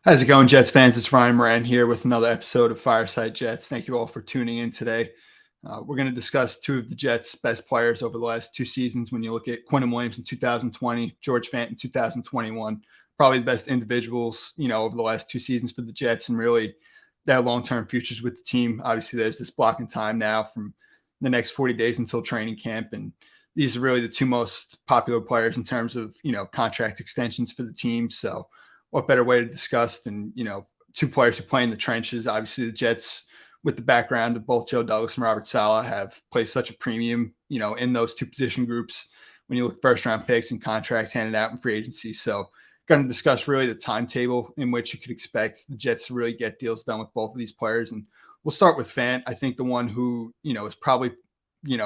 How's it going, Jets fans? It's Ryan Moran here with another episode of Fireside Jets. Thank you all for tuning in today. We're going to discuss two of the Jets' best players over the last two seasons. When you look at Quinnen Williams in 2020, George Fant in 2021, probably the best individuals, over the last two seasons for the Jets and really their long-term futures with the team. Obviously, there's this block in time now from the next 40 days until training camp, and these are really the two most popular players in terms of contract extensions for the team. So what better way to discuss than, two players who play in the trenches. Obviously, the Jets, with the background of both Joe Douglas and Robert Saleh, have placed such a premium, in those two position groups when you look at first-round picks and contracts handed out in free agency. So going to discuss really the timetable in which you could expect the Jets to really get deals done with both of these players. And we'll start with Fant. I think the one who, is probably,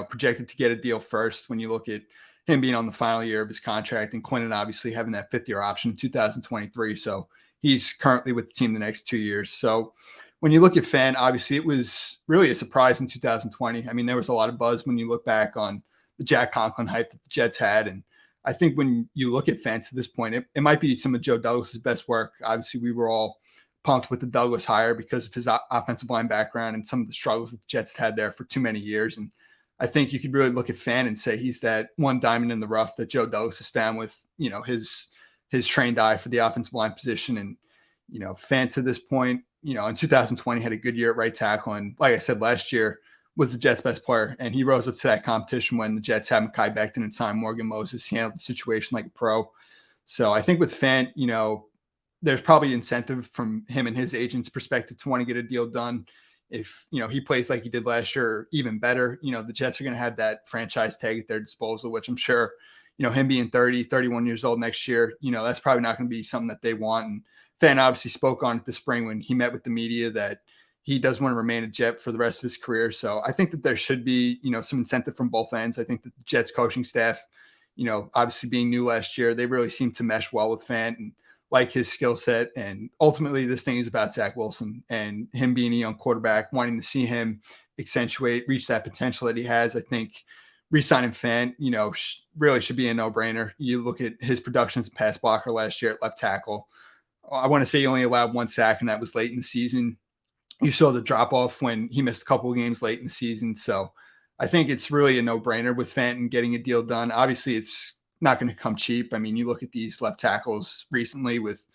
projected to get a deal first when you look at him being on the final year of his contract, and Quinnen obviously having that fifth-year option in 2023. So he's currently with the team the next 2 years. So when you look at Fant, obviously it was really a surprise in 2020. I mean, there was a lot of buzz when you look back on the Jack Conklin hype that the Jets had. And I think when you look at Fant to this point, it might be some of Joe Douglas's best work. Obviously, we were all pumped with the Douglas hire because of his offensive line background and some of the struggles that the Jets had there for too many years. And I think you could really look at Fant and say he's that one diamond in the rough that Joe Douglas has found with, his trained eye for the offensive line position. And, Fant to this point, in 2020 had a good year at right tackle. And like I said, last year was the Jets' best player. And he rose up to that competition when the Jets had Mekhi Becton and signed Morgan Moses. He handled the situation like a pro. So I think with Fant, there's probably incentive from him and his agent's perspective to want to get a deal done. If, he plays like he did last year, even better, the Jets are going to have that franchise tag at their disposal, which I'm sure, him being 30, 31 years old next year, that's probably not going to be something that they want. And Fant obviously spoke on it this spring when he met with the media that he does want to remain a Jet for the rest of his career. So I think that there should be, some incentive from both ends. I think that the Jets coaching staff, obviously being new last year, they really seem to mesh well with Fant and like his skill set. And ultimately, this thing is about Zach Wilson and him being a young quarterback, wanting to see him reach that potential that he has. I think re-signing Fant, really should be a no-brainer. You look at his production as a pass blocker last year at left tackle. I want to say he only allowed one sack, and that was late in the season. You saw the drop-off when he missed a couple of games late in the season. So I think it's really a no-brainer with Fant and getting a deal done. Obviously, it's not going to come cheap. I mean, you look at these left tackles recently with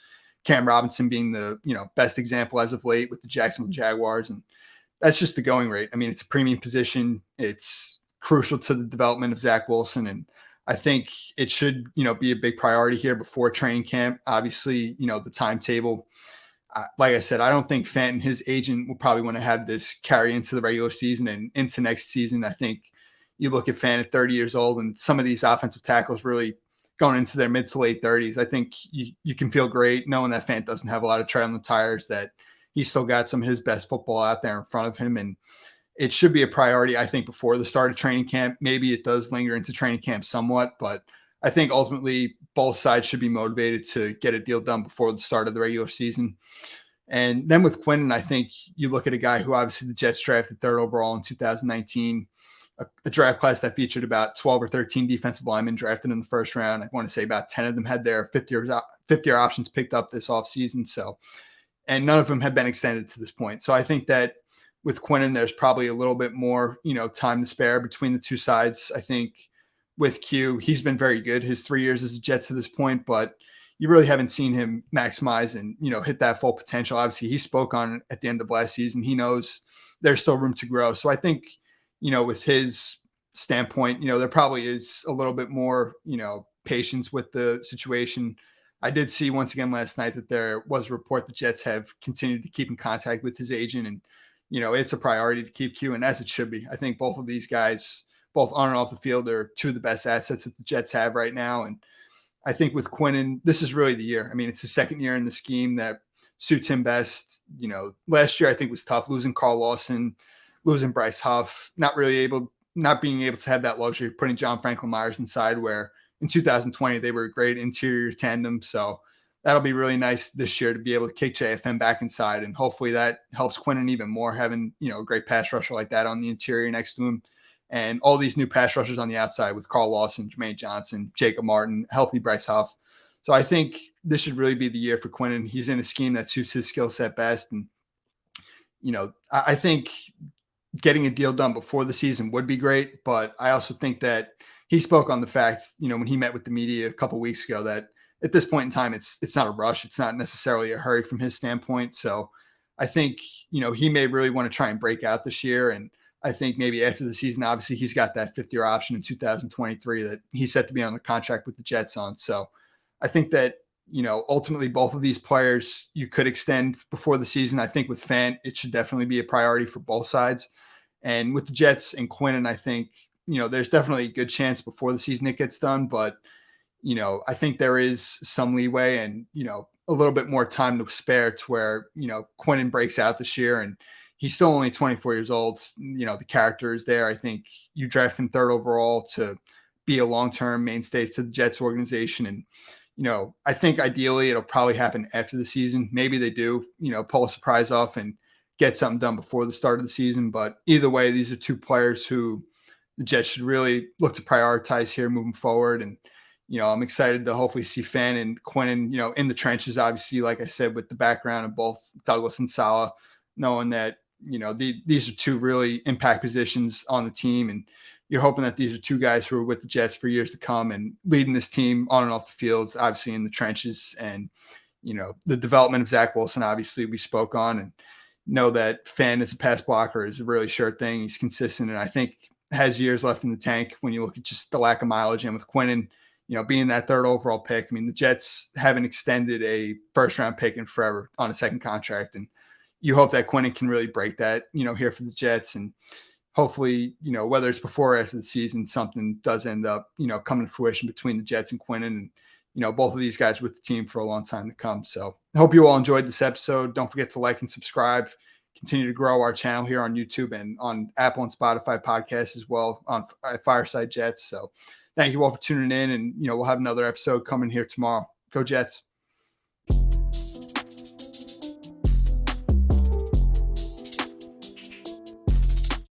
Cam Robinson being the, best example as of late with the Jacksonville Jaguars. And that's just the going rate. I mean, it's a premium position. It's crucial to the development of Zach Wilson. And I think it should, be a big priority here before training camp. Obviously, the timetable, like I said, I don't think Fant and his agent will probably want to have this carry into the regular season and into next season. I think you look at Fant at 30 years old and some of these offensive tackles really going into their mid to late 30s. I think you can feel great knowing that Fant doesn't have a lot of tread on the tires, that he's still got some of his best football out there in front of him. And it should be a priority, I think, before the start of training camp. Maybe it does linger into training camp somewhat, but I think ultimately both sides should be motivated to get a deal done before the start of the regular season. And then with Quinnen, I think you look at a guy who obviously the Jets drafted third overall in 2019, a draft class that featured about 12 or 13 defensive linemen drafted in the first round. I want to say about 10 of them had their fifth-year options picked up this offseason. So, and none of them have been extended to this point. So I think that with Quinnen, there's probably a little bit more, time to spare between the two sides. I think with Q, he's been very good his 3 years as a Jet to this point, but you really haven't seen him maximize and, hit that full potential. Obviously, he spoke on it at the end of last season. He knows there's still room to grow. So I think, with his standpoint, there probably is a little bit more, patience with the situation. I did see once again last night that there was a report the Jets have continued to keep in contact with his agent, and, it's a priority to keep Q, and as it should be. I think both of these guys, both on and off the field, are two of the best assets that the Jets have right now. And I think with Quinnen, this is really the year. I mean, it's his second year in the scheme that suits him best. Last year I think was tough, losing Carl Lawson, losing Bryce Huff, not being able to have that luxury of putting John Franklin Myers inside, where in 2020 they were a great interior tandem. So that'll be really nice this year to be able to kick JFM back inside. And hopefully that helps Quinnen even more, having, a great pass rusher like that on the interior next to him. And all these new pass rushers on the outside with Carl Lawson, Jermaine Johnson, Jacob Martin, healthy Bryce Huff. So I think this should really be the year for Quinnen. He's in a scheme that suits his skill set best. And, I think getting a deal done before the season would be great. But I also think that he spoke on the fact, when he met with the media a couple weeks ago, that at this point in time, it's not a rush. It's not necessarily a hurry from his standpoint. So I think, he may really want to try and break out this year. And I think maybe after the season, obviously he's got that 5th-year option in 2023 that he's set to be on a contract with the Jets on. So I think that, ultimately both of these players you could extend before the season. I think with Fant, it should definitely be a priority for both sides. And with the Jets and Quinnen, I think, there's definitely a good chance before the season it gets done. But, I think there is some leeway and, a little bit more time to spare to where, Quinnen breaks out this year and he's still only 24 years old. The character is there. I think you draft him 3rd overall to be a long-term mainstay to the Jets organization. And, I think ideally it'll probably happen after the season. Maybe they do, pull a surprise off and get something done before the start of the season. But either way, these are two players who the Jets should really look to prioritize here moving forward. And, I'm excited to hopefully see Fant and Quinnen, in the trenches, obviously, like I said, with the background of both Douglas and Saleh, knowing that, these are two really impact positions on the team. And you're hoping that these are two guys who are with the Jets for years to come and leading this team on and off the fields, obviously in the trenches. And, the development of Zach Wilson, obviously we spoke on, and know that Fant as a pass blocker is a really sure thing. He's consistent. And I think has years left in the tank when you look at just the lack of mileage. And with Quinnen, being that 3rd overall pick, I mean, the Jets haven't extended a 1st-round pick in forever on a second contract. And you hope that Quinnen can really break that, here for the Jets. And hopefully, whether it's before or after the season, something does end up, coming to fruition between the Jets and Quinnen. And, both of these guys with the team for a long time to come. So I hope you all enjoyed this episode. Don't forget to like and subscribe. Continue to grow our channel here on YouTube and on Apple and Spotify podcasts as well on Fireside Jets. So thank you all for tuning in, and, we'll have another episode coming here tomorrow. Go Jets.